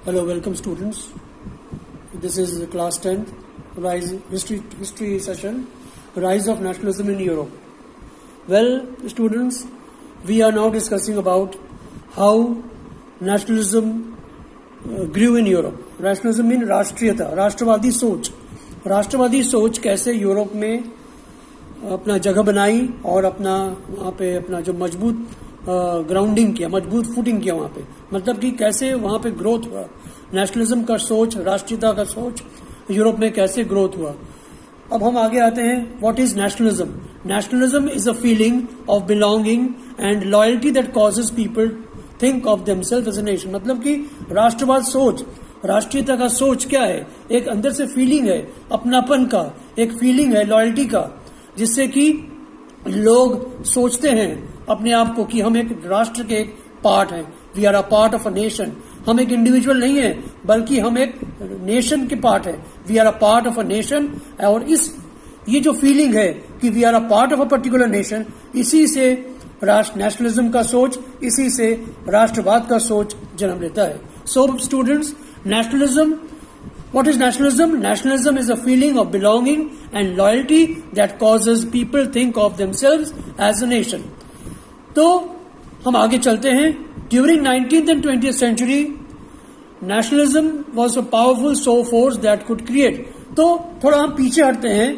Hello, welcome students. This is class 10th, Rise history session, Rise of Nationalism in Europe. Well, students, we are now discussing about how nationalism grew in Europe. Nationalism means राष्ट्रीयता, राष्ट्रवादी सोच कैसे Europe में अपना जगह बनाई और अपना वहाँ पे अपना जो मजबूत ग्राउंडिंग किया, मजबूत फुटिंग किया वहाँ पे, मतलब कि कैसे वहाँ पे ग्रोथ हुआ, नेशनलिज्म का सोच, राष्ट्रीयता का सोच यूरोप में कैसे ग्रोथ हुआ. अब हम आगे आते हैं. What is nationalism? Nationalism is a feeling of belonging and loyalty that causes people think of themselves as a nation. मतलब कि राष्ट्रवाद सोच, राष्ट्रीयता का सोच क्या है? एक अंदर से फीलिंग है अपनापन का, एक फीलिंग है लॉयल्टी का, जिससे कि लोग सोचते हैं अपने आप को कि हम एक राष्ट्र के एक पार्ट हैं. We are a part of a nation. हम एक इंडिविजुअल नहीं है, बल्कि हम एक नेशन के पार्ट है. We are a part of a nation. और ये जो फीलिंग है कि we are a part of a particular nation, इसी से नेशनलिज्म का सोच, इसी से राष्ट्रवाद का सोच जन्म लेता है. So students, nationalism, what is nationalism? Nationalism is a feeling of belonging and loyalty that causes people think of themselves as a nation. तो हम आगे चलते हैं. During 19th and 20th century, nationalism was a powerful force that could create. तो थोड़ा हम पीछे हटते हैं.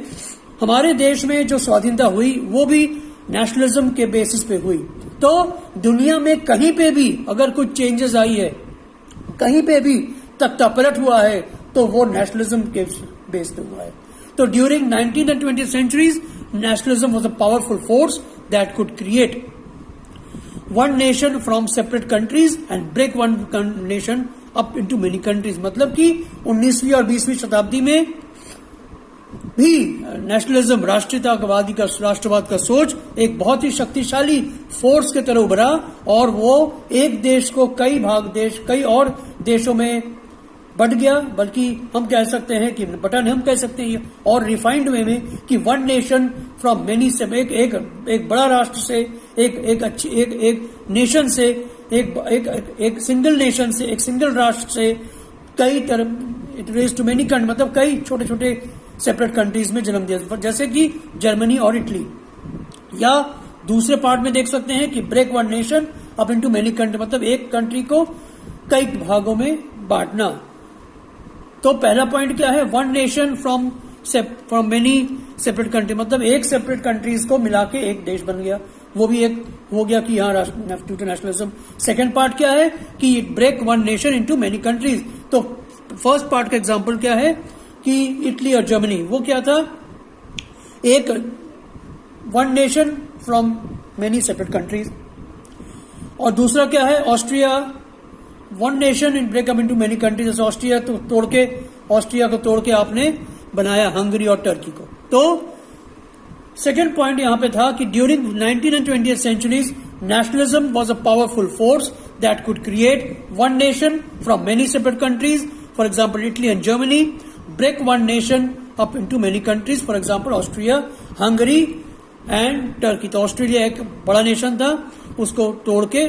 हमारे देश में जो स्वाधीनता हुई वो भी नेशनलिज्म के बेसिस पे हुई. तो दुनिया में कहीं पे भी अगर कुछ चेंजेस आई है, कहीं पे भी तख्ता पलट हुआ है, तो वो नेशनलिज्म के बेस पे हुआ है. तो during 19th and 20th centuries, nationalism was a powerful force that could create one nation from separate countries and break one nation up into many countries. मतलब कि 19वीं और 20वीं शताब्दी में भी नेशनलिज्म, राष्ट्रवाद का सोच एक बहुत ही शक्तिशाली फोर्स के तरह उभरा और वो एक देश को कई और देशों में बढ़ गया. बल्कि हम कह सकते हैं कि हम कह सकते हैं और रिफाइंड वे में कि वन नेशन फ्रॉम मेनी से, एक बड़ा राष्ट्र से, एक नेशन से, एक सिंगल नेशन से, एक सिंगल राष्ट्र से कई तरह it raise to many country, मतलब कई छोटे छोटे सेपरेट कंट्रीज में जन्म दिया, जैसे कि जर्मनी और इटली. या दूसरे पार्ट में देख सकते हैं कि break one nation up into many country, मतलब एक कंट्री को कई भागों में बांटना. तो पहला पॉइंट क्या है? One nation from many separate country, मतलब एक सेपरेट कंट्रीज को मिला के एक देश बन गया. वो भी एक हो गया कि यहाँ due to nationalism. Second part क्या है कि break one nation into many countries. तो फर्स्ट पार्ट का एग्जांपल क्या है कि इटली और जर्मनी, वो क्या था? एक one nation from many separate countries. और दूसरा क्या है? Austria, one nation in breakup into many countries. जैसे ऑस्ट्रिया को तोड़ के आपने बनाया हंगरी और टर्की को. तो सेकेंड पॉइंट यहां पे था कि during 19th and 20th centuries, nationalism was a powerful force that could create one nation from many separate countries. For example, Italy and Germany break one nation up into many countries. For example, Austria, Hungary and Turkey. तो Australia एक बड़ा nation था, उसको तोड़ के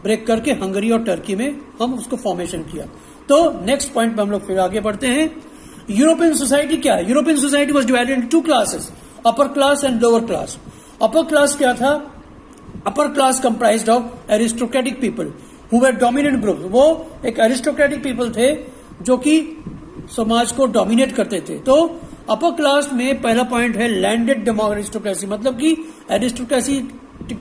break करके Hungary और Turkey में हम उसको फॉर्मेशन किया. तो नेक्स्ट पॉइंट पे हम लोग फिर आगे बढ़ते हैं. यूरोपियन सोसाइटी क्या है? European society was divided into 2 classes, upper class and lower class. Upper class क्या था? Upper class comprised of aristocratic people who were dominant group. वो एक एरिस्टोक्रेटिक पीपल थे जो कि समाज को डोमिनेट करते थे. तो अपर क्लास में पहला पॉइंट है लैंडेड डेमोक्रेसी, मतलब कि एरिस्टोक्रेसी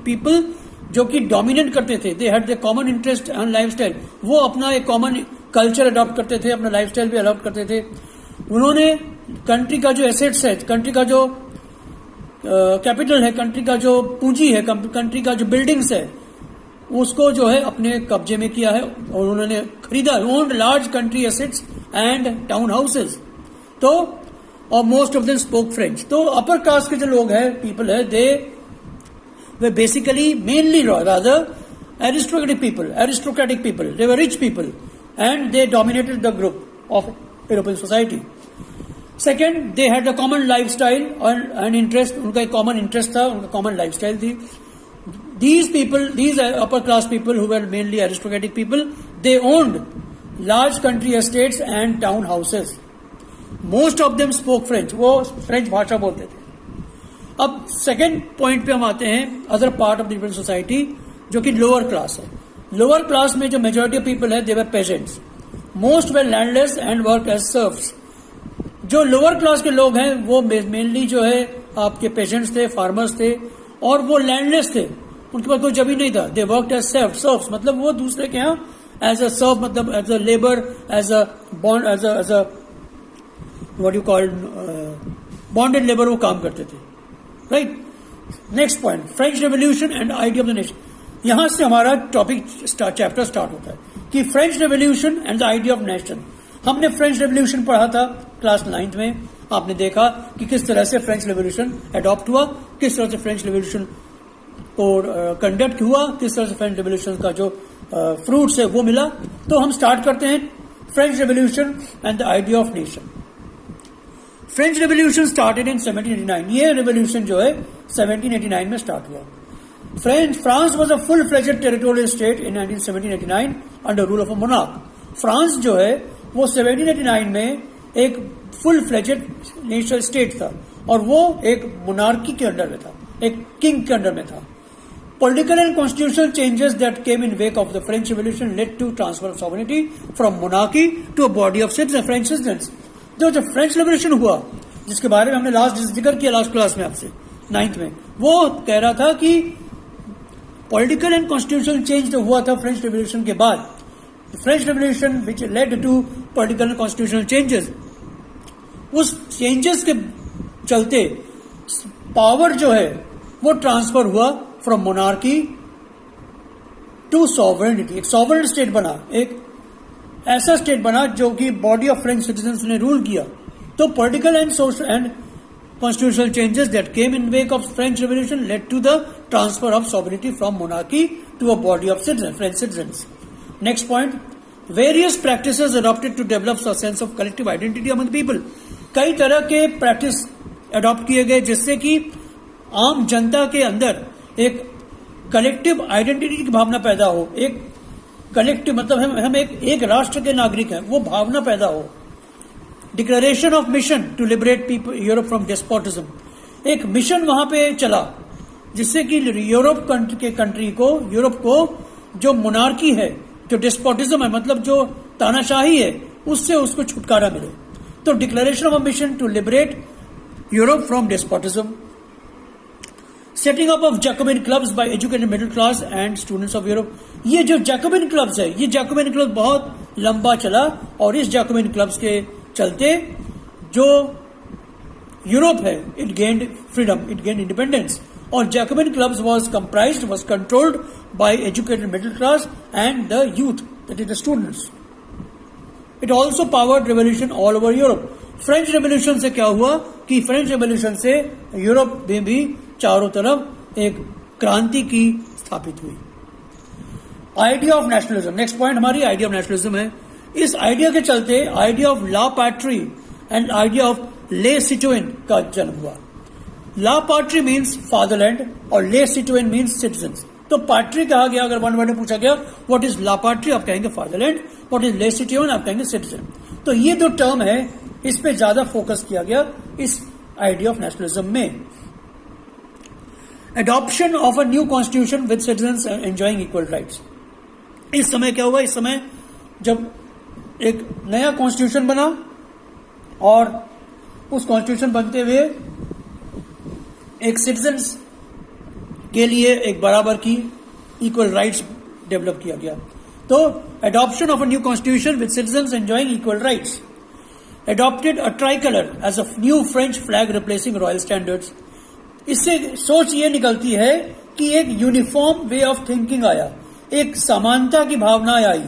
पीपल जो कि डोमिनेट करते थे. They had the common interest and lifestyle. वो अपना एक कॉमन कल्चर अडॉप्ट करते थे, अपना लाइफस्टाइल भी अडॉप्ट करते थे. उन्होंने कंट्री का जो एसेट्स है, कंट्री का जो कैपिटल है, कंट्री का जो पूंजी है, कंट्री का जो बिल्डिंग्स है, उसको जो है अपने कब्जे में किया है और उन्होंने खरीदा. Owned large country assets and town houses. तो और most of them spoke French. तो अपर कास्ट के जो लोग हैं, पीपल है, दे were basically mainly rather aristocratic people. They were rich people and they dominated the group of European society. Second, they had a common lifestyle and interest. उनका एक common interest था, उनका common lifestyle थी. These upper class people who were mainly aristocratic people, they owned large country estates and town houses. Most of them spoke French, वो French भाषा बोलते थे. अब सेकेंड पॉइंट पे हम आते हैं, other part of the Indian society, जो कि लोअर क्लास है. लोअर क्लास में जो मेजोरिटी ऑफ पीपल है, they were peasants. Most were landless and work as serfs. जो लोअर क्लास के लोग हैं वो मेनली जो है आपके पेजेंट्स थे, फार्मर्स थे, और वो लैंडलेस थे, उनके पास कोई जमीन नहीं था. दे वर्क एज सर्व्स, मतलब वो दूसरे के यहाँ एज अ सर्व, मतलब as a labour, as a bond, as a what you call bonded labour, वो काम करते थे. Right. Next point, French revolution and idea of the nation. यहां से हमारा टॉपिक चैप्टर स्टार्ट होता है कि French revolution and the idea of nation. हमने फ्रेंच रेवोल्यूशन पढ़ा था क्लास 9th में. आपने देखा कि किस तरह से फ्रेंच रेवोल्यूशन अडॉप्ट हुआ, किस तरह से फ्रेंच रेवोल्यूशन को कंडक्ट हुआ, किस तरह से फ्रेंच रेवोल्यूशन का जो फ्रूट्स है वो मिला. तो हम स्टार्ट करते हैं French revolution and the idea of nation. French revolution started in 1789. ये रेवोल्यूशन जो है 1789 में स्टार्ट हुआ. France was a full fledged territorial state in 1789 under rule of a monarch. France जो है वो 1789 में एक फुल फ्लेजेड नेशनल स्टेट था, और वो एक मोनार्की के अंडर में था, एक किंग के अंडर में था. Political and constitutional changes that came in wake of the French Revolution led to transfer of sovereignty from monarchy to a body of citizens, French citizens. जो फ्रेंच रेवोल्यूशन हुआ, जिसके बारे में हमने लास्ट जिक्र किया लास्ट क्लास में आपसे 9th में, वो कह रहा था कि पॉलिटिकल एंड कॉन्स्टिट्यूशनल चेंज जो हुआ था फ्रेंच रेवोल्यूशन के बाद, French revolution which led to political and constitutional changes, उस चेंजेस के चलते पावर जो है वो ट्रांसफर हुआ फ्रॉम मोनार्की टू सॉवरेनिटी. एक सॉवरेन स्टेट बना, एक ऐसा स्टेट बना जो कि बॉडी ऑफ फ्रेंच सिटीजन्स ने रूल किया. तो political and social and constitutional changes that came in wake of French revolution led to the transfer of sovereignty from monarchy to a body of citizen, French citizens. Next point, various practices adopted to develop a sense of collective identity among people. कई तरह के practice adopt किए गए जिससे कि आम जनता के अंदर एक कलेक्टिव आइडेंटिटी की भावना पैदा हो. एक कलेक्टिव मतलब हम एक राष्ट्र के नागरिक हैं, वो भावना पैदा हो. Declaration of mission to liberate people Europe from despotism. एक मिशन वहां पे चला जिससे कि यूरोप को जो मोनार्की है, जो डेस्पोटिज्म है, मतलब जो तानाशाही है, उससे उसको छुटकारा मिले. तो declaration of a mission to liberate Europe from despotism. Setting up of Jacobin clubs by educated middle class and students of Europe. ये जो जैकोबिन क्लब्स है, ये जैकोबिन क्लब बहुत लंबा चला, और इस जैकोबिन क्लब्स के चलते जो यूरोप है it gained freedom, it gained independence. और Jacobin clubs was controlled by educated middle class and the youth, that is the students. It also powered revolution all over Europe. French revolution से क्या हुआ कि French revolution से Europe में भी चारों तरफ एक क्रांति की स्थापित हुई. Idea of nationalism. Next point हमारी आइडिया ऑफ नेशनलिज्म है. इस आइडिया के चलते idea of la patrie and idea of le citoyen का जन्म हुआ. ला पैट्री मीन्स फादरलैंड और ले सिटुएन मीन्स सिटीजन्स. तो पैट्री कहा गया, अगर वन वर्ड में पूछा गया व्हाट इज ला पैट्री, आप कहेंगे फादरलैंड. व्हाट इज ले सिटुएन, आप कहेंगे सिटीजन. तो ये दो टर्म है, इस पे ज्यादा फोकस किया गया इस आइडिया ऑफ नेशनलिज्म में. Adoption of a new constitution with citizens enjoying equal rights. इस समय क्या हुआ, इस समय जब एक नया कॉन्स्टिट्यूशन बना और उस कॉन्स्टिट्यूशन बनते हुए एक सिटीजन्स के लिए एक बराबर की इक्वल राइट्स डेवलप किया गया. तो adoption of a new constitution with citizens enjoying equal rights. Adopted a tricolour as a new French flag replacing royal standards. इससे सोच ये निकलती है कि एक यूनिफॉर्म वे ऑफ थिंकिंग आया, एक समानता की भावना आई,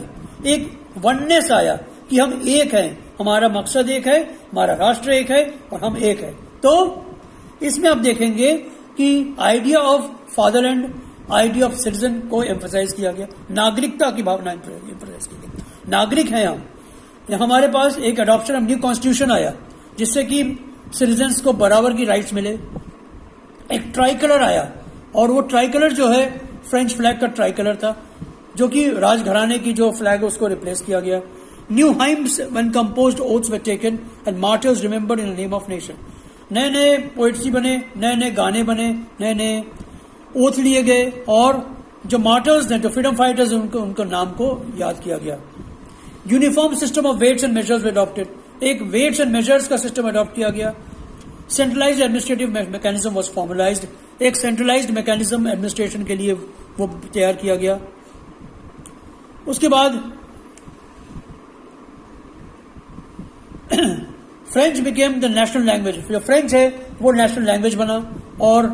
एक वननेस आया कि हम एक हैं, हमारा मकसद एक है, हमारा राष्ट्र एक है और हम एक हैं. तो इसमें आप देखेंगे कि idea of fatherland, idea of citizen को एम्फसाइज किया गया, नागरिकता की भावना एम्फसाइज की गई. नागरिक हैं हम. हमारे पास एक अडॉप्शन ऑफ न्यू कॉन्स्टिट्यूशन आया जिससे कि सिटीजन्स को बराबर की राइट्स मिले. एक ट्राई कलर आया और वो ट्राई कलर जो है फ्रेंच फ्लैग का ट्राई कलर था, जो कि राजघराने की जो फ्लैग है उसको रिप्लेस किया गया. New hymns when composed oaths were taken and martyrs remembered in the name of nation. नए नए पोएट्री बने, नए नए गाने बने, नए नए ओथ लिए गए और जो मार्टर्स थे, जो फ्रीडम फाइटर्स, उनको नाम को याद किया गया। Uniform system of weights and measures adopted, एक वेट्स एंड मेजर्स का सिस्टम अडॉप्ट किया गया। Centralised administrative mechanism was formalised, एक सेंट्रलाइज्ड मैकेनिज्म एडमिनिस्ट्रेशन के लिए वो तैयार किया गया। उसके बाद French became the national language, जो फ्रेंच है वो नेशनल लैंग्वेज बना। और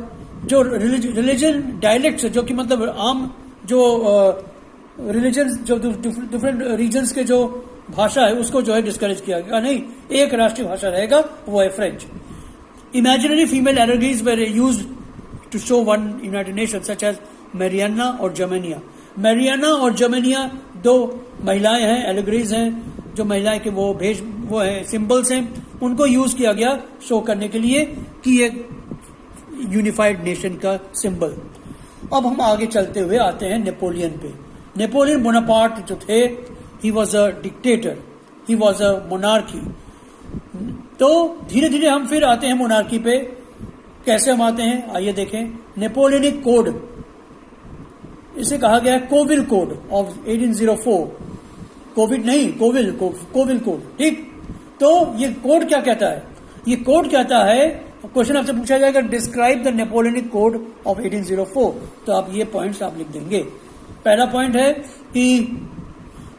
जो रिलीजन डायलेक्ट्स, जो कि मतलब आम जो रिलीजन, जो डिफरेंट रीजन्स के जो भाषा है उसको जो है डिस्करेज किया गया। नहीं, एक राष्ट्रीय भाषा रहेगा, वो है French. Imaginary female allegories were used to show one united nation such as Marianne और जर्मेनिया। मैरियाना और जर्मेनिया दो महिलाएं हैं, एलर्जीज हैं, जो महिलाएं के वो है सिंबल्स हैं, उनको यूज किया गया शो करने के लिए कि ये यूनिफाइड नेशन का सिंबल। अब हम आगे चलते हुए आते हैं नेपोलियन पे। नेपोलियन बोनापार्ट जो थे, he was a dictator, he was a monarchy. तो धीरे धीरे हम फिर आते हैं मोनार्की पे। कैसे हम आते हैं, आइए देखें। नेपोलियनिक कोड, इसे कहा गया है कोविल कोड ऑफ 1804। कोविड नहीं, कोविल कोड, ठीक। तो ये कोड क्या कहता है? ये कोड कहता है, क्वेश्चन आपसे पूछा जाएगा describe the Napoleonic code of 1804, तो आप ये पॉइंट्स आप लिख देंगे। पहला पॉइंट है कि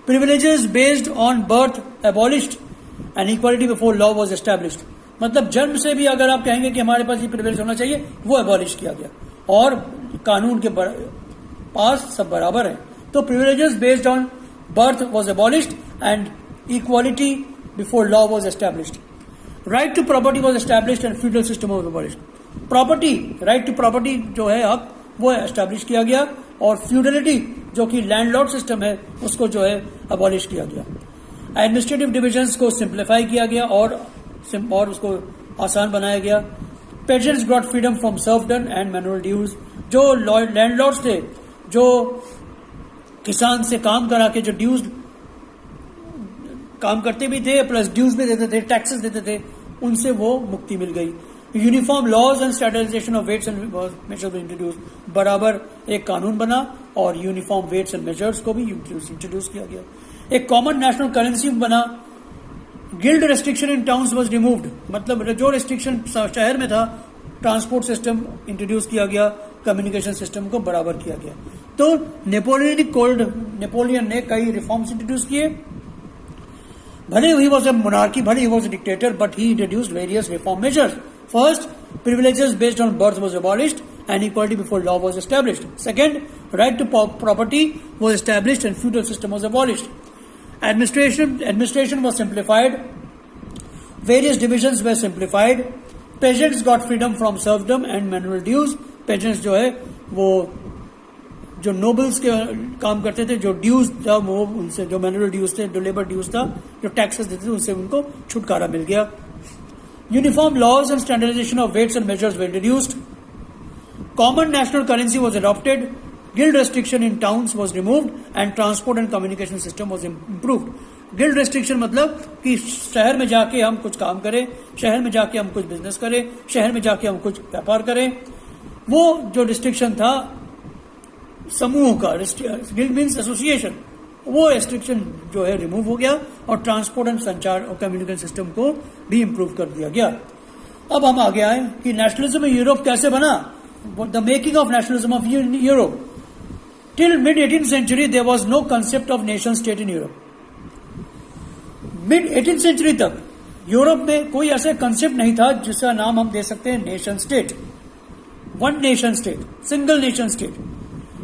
privileges based on birth abolished and equality before law was established. मतलब जन्म से भी अगर आप कहेंगे कि हमारे पास ये प्रिविलेज होना चाहिए, वो एबॉलिश किया गया और कानून के पास सब बराबर है। तो privileges based on birth was abolished and equality before law was established. Right to property was established and feudal system was abolished. Property, right to property जो है हक, वो एस्टैब्लिश किया गया और फ्यूडलिटी जो कि लैंडलॉर्ड सिस्टम है उसको जो है अबॉलिश किया गया। एडमिनिस्ट्रेटिव डिविजन्स को सिंप्लीफाई किया गया और उसको आसान बनाया गया। Peasants got freedom from serfdom and manual dues. जो लैंडलॉर्ड्स थे, जो किसान से काम करा के जो ड्यूज काम करते भी थे प्लस ड्यूज भी देते थे, टैक्सेस देते थे, उनसे वो मुक्ति मिल गई। Uniform laws and standardisation of weights and measures introduce, बराबर एक कानून बना और यूनिफॉर्म वेट्स एंड मेजर्स को भी इंट्रोड्यूस किया गया। एक कॉमन नेशनल करेंसी बना। Guild restriction in towns was removed, मतलब जो रेस्ट्रिक्शन शहर में था, ट्रांसपोर्ट सिस्टम इंट्रोड्यूस किया गया, कम्युनिकेशन सिस्टम को बराबर किया गया। तो नेपोलियनिक कोड, नेपोलियन ने कई रिफॉर्म्स इंट्रोड्यूस किए। भले ही वॉज ए मोनार्की, भले he was a dictator, but he introduced various reform measures. First, privileges based on birth was abolished and equality before law was established. Second, right to property was established and feudal system was abolished. Administration was simplified. Various divisions were simplified. Peasants got freedom from serfdom and manual dues. Peasants जो है वो जो nobles के काम करते थे, जो dues था वो उनसे, जो मैनुअल ड्यूज थे, जो लेबर ड्यूज था, जो टैक्सेस देते थे, उनसे उनको छुटकारा मिल गया। Uniform laws and standardization of weights and measures were introduced. Common national currency was adopted. Guild restriction in towns was removed and transport and communication system was improved. Guild restriction मतलब कि शहर में जाके हम कुछ काम करें, शहर में जाके हम कुछ बिजनेस करें, शहर में जाके हम कुछ व्यापार करें, वो जो रिस्ट्रिक्शन था समूह का, गिल्ड मीन्स एसोसिएशन, वो रेस्ट्रिक्शन जो है रिमूव हो गया और ट्रांसपोर्ट एंड संचार और कम्युनिकेशन सिस्टम को भी इंप्रूव कर दिया गया। अब हम आगे आए कि नेशनलिज्म इन यूरोप कैसे बना। The making of nationalism of Europe. Till mid 18th century there was no concept of nation state in Europe. Mid 18th century तक यूरोप में कोई ऐसा कंसेप्ट नहीं था जिसका नाम हम दे सकते हैं nation state, one nation state, single nation state.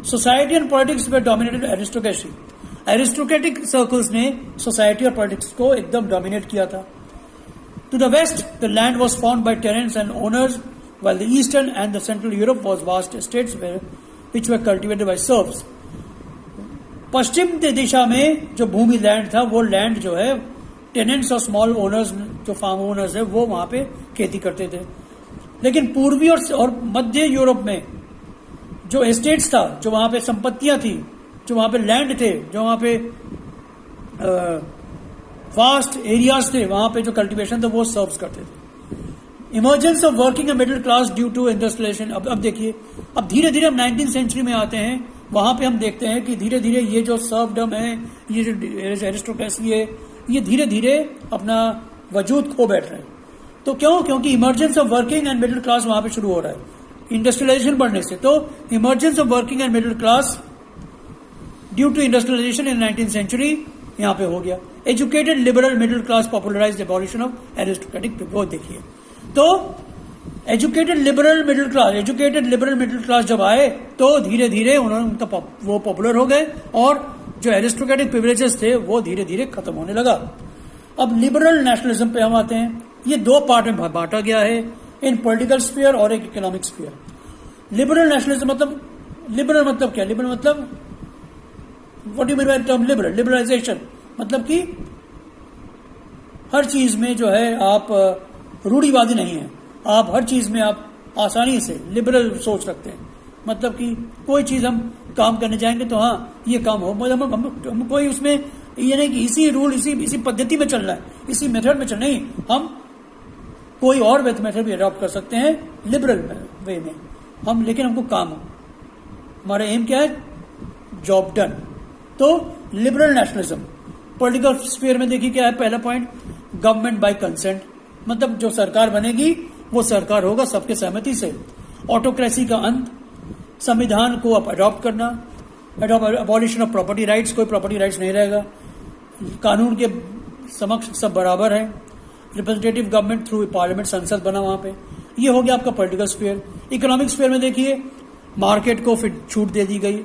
Society and politics were dominated aristocracy. Aristocratic circles ने सोसाइटी और पॉलिटिक्स को एकदम डोमिनेट किया था। To the west the land was found by tenants and owners, while the eastern and the central Europe was vast estates which were cultivated by serfs. पश्चिम दिशा में जो भूमि land था, वो लैंड जो है टेनेंट्स और स्मॉल ओनर्स, जो farm owners है, वो वहां पे खेती करते थे। लेकिन पूर्वी और मध्य यूरोप में जो एस्टेट्स था, जो वहां पे संपत्तियां थी, जो वहां पे लैंड थे, जो वहां पे वास्ट एरियाज थे, वहां पे जो कल्टीवेशन था वो सर्व करते थे। Emergence of working and middle class due to industrialisation. अब देखिए, अब धीरे धीरे हम 19th सेंचुरी में आते हैं, वहां पे हम देखते हैं कि धीरे धीरे ये जो सर्वडम है, ये जो एरिस्टोक्रेसी है, ये धीरे धीरे अपना वजूद खो बैठ रहे हैं। तो क्यों? क्योंकि emergence of working and middle class वहां पे शुरू हो रहा है इंडस्ट्रियलाइजेशन बढ़ने से। तो emergence of working and middle class due to industrialisation in 19th century यहां पे हो गया। Educated liberal middle class popularised abolition of aristocratic privilege. देखिए, तो एजुकेटेड लिबरल मिडिल क्लास जब आए तो धीरे धीरे उन्होंने उनका वो पॉपुलर हो गए और जो एरिस्टोक्रेटिक प्रिविलेजेस थे वो धीरे धीरे खत्म होने लगा। अब लिबरल नेशनलिज्म पे हम आते हैं। ये दो पार्ट में बांटा गया है, इन पॉलिटिकल स्फीयर और एक इकोनॉमिक स्फीयर। लिबरल नेशनलिज्म मतलब, लिबरल मतलब क्या? लिबरल मतलब what you mean by term liberal? Liberalisation मतलब कि हर चीज में जो है आप रूढ़िवादी नहीं है, आप हर चीज में आप आसानी से लिबरल सोच रखते हैं। मतलब कि कोई चीज हम काम करने जाएंगे तो हाँ ये काम हो, हम कोई उसमें ये नहीं कि इसी रूल इसी पद्धति में चलना है, इसी मेथड में चलना, नहीं, हम कोई और मेथड भी अडॉप्ट कर सकते हैं लिबरल वे में हम, लेकिन हमको काम हो, हमारा एम क्या है? Job done. तो लिबरल नेशनलिज्म। पॉलिटिकल स्फीयर में देखिए क्या है पहला पॉइंट, गवर्नमेंट बाय कंसेंट, मतलब जो सरकार बनेगी वो सरकार होगा सबके सहमति से। ऑटोक्रेसी का अंत, संविधान को अडॉप्ट करना, अबॉलिशन ऑफ प्रॉपर्टी राइट्स, कोई प्रॉपर्टी राइट्स नहीं रहेगा, कानून के समक्ष सब बराबर है, रिप्रेजेंटेटिव गवर्नमेंट थ्रू पार्लियामेंट, संसद बना वहां पे। ये हो गया आपका पॉलिटिकल स्फीयर। इकोनॉमिक स्फीयर में देखिए मार्केट को फिर छूट दे दी गई,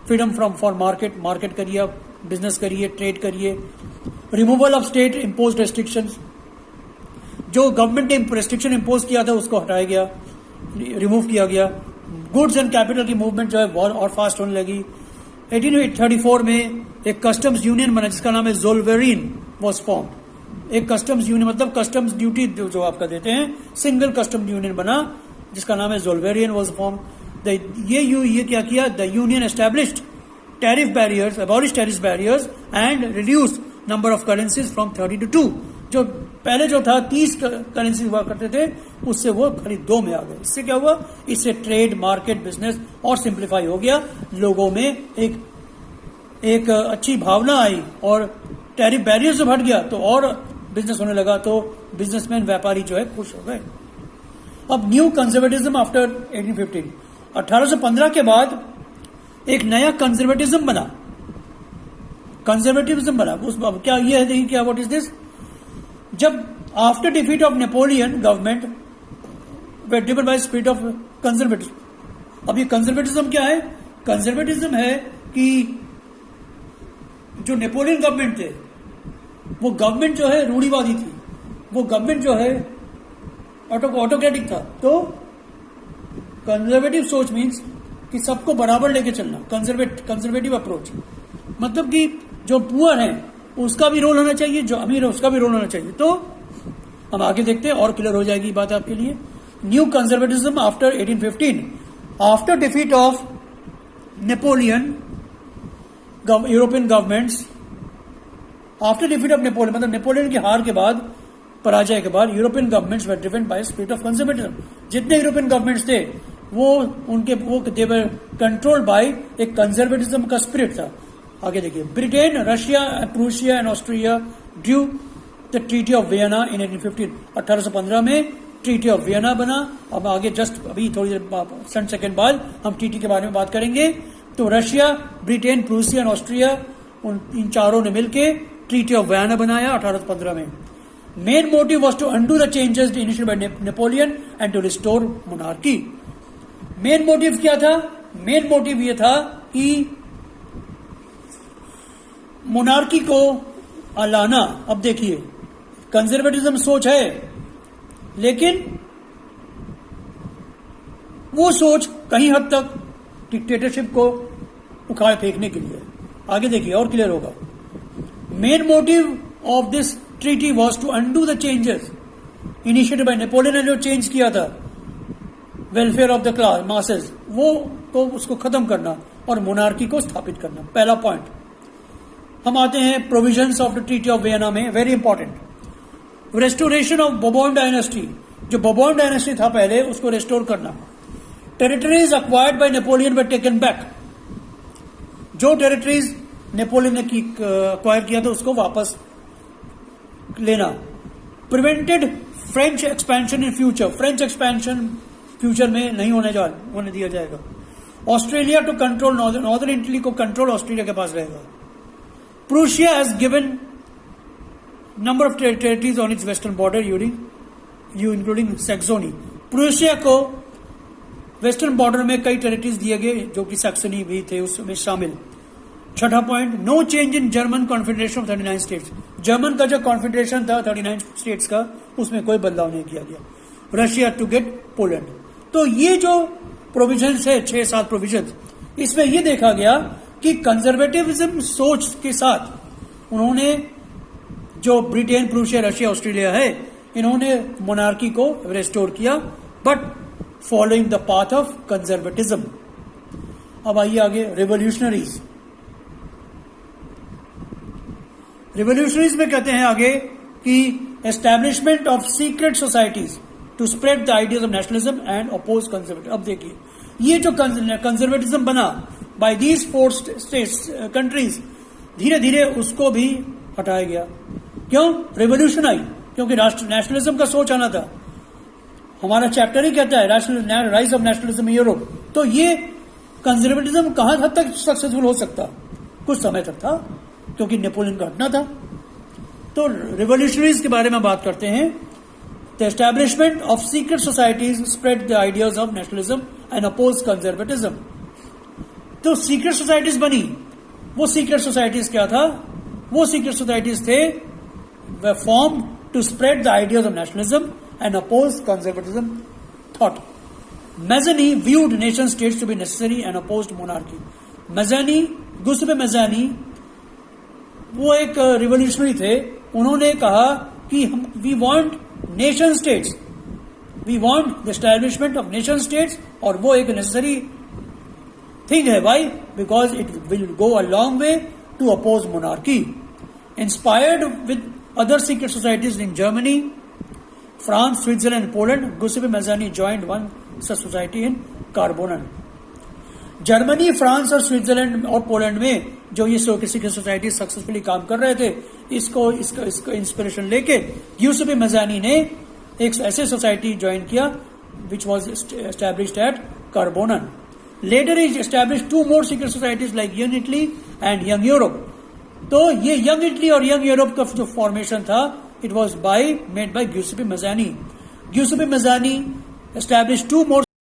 फ्रीडम फ्रॉम फॉर मार्केट करिए, आप बिजनेस करिए, ट्रेड करिए। Removal of state impose restrictions, जो गवर्नमेंट ने रेस्ट्रिक्शन इम्पोज किया था उसको हटाया गया, रिमूव किया गया। गुड्स एंड कैपिटल की मूवमेंट जो है और फास्ट होने लगी। 1834 में एक कस्टम्स यूनियन बना जिसका नाम है जोल्वेरिन वॉज फॉर्म। एक कस्टम्स यूनियन मतलब कस्टम्स ड्यूटी जो आपका देते हैं, सिंगल कस्टम यूनियन बना जिसका नाम है जोल्वेरिन वॉज फॉर्म। ये क्या किया? The union established tariff barriers, abolish tariff barriers and reduce number of currencies from 30 to 2। जो पहले जो था 30 करेंसी हुआ करते थे उससे वो करीब 2 में आ गए। इससे क्या हुआ? इससे ट्रेड, मार्केट, बिजनेस और सिंप्लीफाई हो गया, लोगों में एक अच्छी भावना आई और टैरिफ बैरियर जब हट गया तो और बिजनेस होने लगा, तो बिजनेसमैन, व्यापारी जो है खुश हो गए। अब न्यू कंजर्वेटिज्म आफ्टर 1815, 1815 के बाद एक नया कंजर्वेटिज्म बना, उस क्या ये है? देखिए क्या, व्हाट इज दिस? जब after defeat of Napoleon government way driven by spirit of conservatism. अब ये कंजर्वेटिज्म क्या है? कंजर्वेटिज्म है कि जो नेपोलियन गवर्नमेंट थे वो गवर्नमेंट जो है रूढ़िवादी थी, वो गवर्नमेंट जो है ऑटोक्रेटिक था। तो कंजर्वेटिव सोच मीन्स कि सबको बराबर लेके चलना, कंजर्वेटिव अप्रोच। मतलब कि जो पुअर है उसका भी रोल होना चाहिए, जो अमीर है उसका भी रोल होना चाहिए। तो हम आगे देखते हैं और क्लियर हो जाएगी बात आपके लिए। New conservatism after 1815, after defeat of Napoleon European governments, after defeat of Napoleon मतलब नेपोलियन की हार के बाद, पराजय के बाद, European governments were driven by spirit of conservatism. जितने यूरोपियन गवर्नमेंट्स थे वो दे वर कंट्रोल्ड बाय एक कंजर्वेटिज्म का स्पिरिट था। आगे देखिए, Britain, Russia, Prussia and Austria due the treaty of Vienna in 1815। 1815 में ट्रीटी ऑफ वियना बना। अब आगे जस्ट अभी थोड़ी देर सेकंड बाद हम ट्रीटी के बारे में बात करेंगे। तो Russia, Britain, Prussia and Austria, इन चारों ने मिलकर ट्रीटी ऑफ वियना बनाया 1815 में। Main motive was to undo the changes initiated by Napoleon and to restore monarchy. Main motive क्या था? मेन मोटिव ये था कि मोनार्की को लाना। अब देखिए, कंजर्वेटिज्म सोच है, लेकिन वो सोच कहीं हद तक डिक्टेटरशिप को उखाड़ फेंकने के लिए। आगे देखिए और क्लियर होगा। Main motive of this treaty was to undo the changes initiated by Napoleon ने जो चेंज किया था, welfare of the class masses, वो तो उसको खत्म करना और मोनार्की को स्थापित करना। पहला पॉइंट। हम आते हैं provisions of the treaty of Vienna में, very important. Restoration of Bourbon dynasty, जो बोबोन डायनेस्टी था पहले, उसको रेस्टोर करना। Territories acquired by Napoleon were taken back, जो टेरिटरीज नेपोलियन ने अक्वायर किया था उसको वापस लेना। Prevented French expansion in future, French expansion future में नहीं होने दिया जाएगा। Australia to control northern Italy को कंट्रोल ऑस्ट्रेलिया के पास रहेगा। Prussia has given number of territories on it's western border including Saxony. Prussia को वेस्टर्न बॉर्डर में कई टेरिटरीज दिए गए जो कि सैक्सोनी भी थे उसमें शामिल। छठा point, no change in German confederation of 39 states. German का जो कॉन्फेडरेशन था 39 स्टेट्स का, उसमें कोई बदलाव नहीं किया गया। Russia to get Poland. तो ये जो प्रोविजंस है, 6-7 प्रोविजंस, इसमें यह देखा गया कि कंजर्वेटिविज्म सोच के साथ उन्होंने, जो ब्रिटेन, प्रूशिया, रशिया, ऑस्ट्रेलिया है, इन्होंने मोनार्की को रेस्टोर किया, but following the path of conservatism. अब आइए आगे, रिवोल्यूशनरीज। रिवोल्यूशनरीज में कहते हैं आगे कि establishment of secret societies to spread the ideas of nationalism and oppose conservative. अब देखिए, ये जो कंजर्वेटिज्म बना बाय दीज 4 स्टेट्स कंट्रीज, धीरे धीरे उसको भी हटाया गया। क्यों? रिवोल्यूशन आई, क्योंकि नेशनलिज्म का सोच आना था। हमारा चैप्टर ही कहता है rise of nationalism in Europe. तो ये कंजर्वेटिज्म कहां हद तक सक्सेसफुल हो सकता? कुछ समय तक था, क्योंकि नेपोलियन का हटना था। तो रिवोल्यूशनरीज के बारे में बात करते हैं। The establishment of secret societies spread the ideas of nationalism and oppose conservatism. तो सीक्रेट सोसाइटीज बनी। वो सीक्रेट सोसाइटीज क्या था? वो सीक्रेट सोसाइटीज थे were form to spread the ideas of nationalism and oppose conservatism thought. Mazzini viewed nation states to be necessary and opposed monarchy. Mazzini, Giuseppe Mazzini, वो एक revolutionary थे। उन्होंने कहा कि we want nation states, we want the establishment of nation states, और वो एक necessary thing है। Why? Because it will go a long way to oppose monarchy. Inspired with other secret societies in Germany, France, Switzerland, Poland, Giuseppe Mazzini joined one such society in Carbonari. Germany, France और Switzerland और Poland में जो ये secret society successfully काम कर रहे थे, इसको इंस्पिरेशन लेके गियुसेप्पे मेज़नी ने एक ऐसे सोसाइटी ज्वाइन किया which was established at Carbonari. Later is established 2 more secret societies like young Italy and young Europe. तो ये यंग इटली और यंग यूरोप का जो फॉर्मेशन था, it was made by Giuseppe Mazzini. Giuseppe Mazzini established 2 more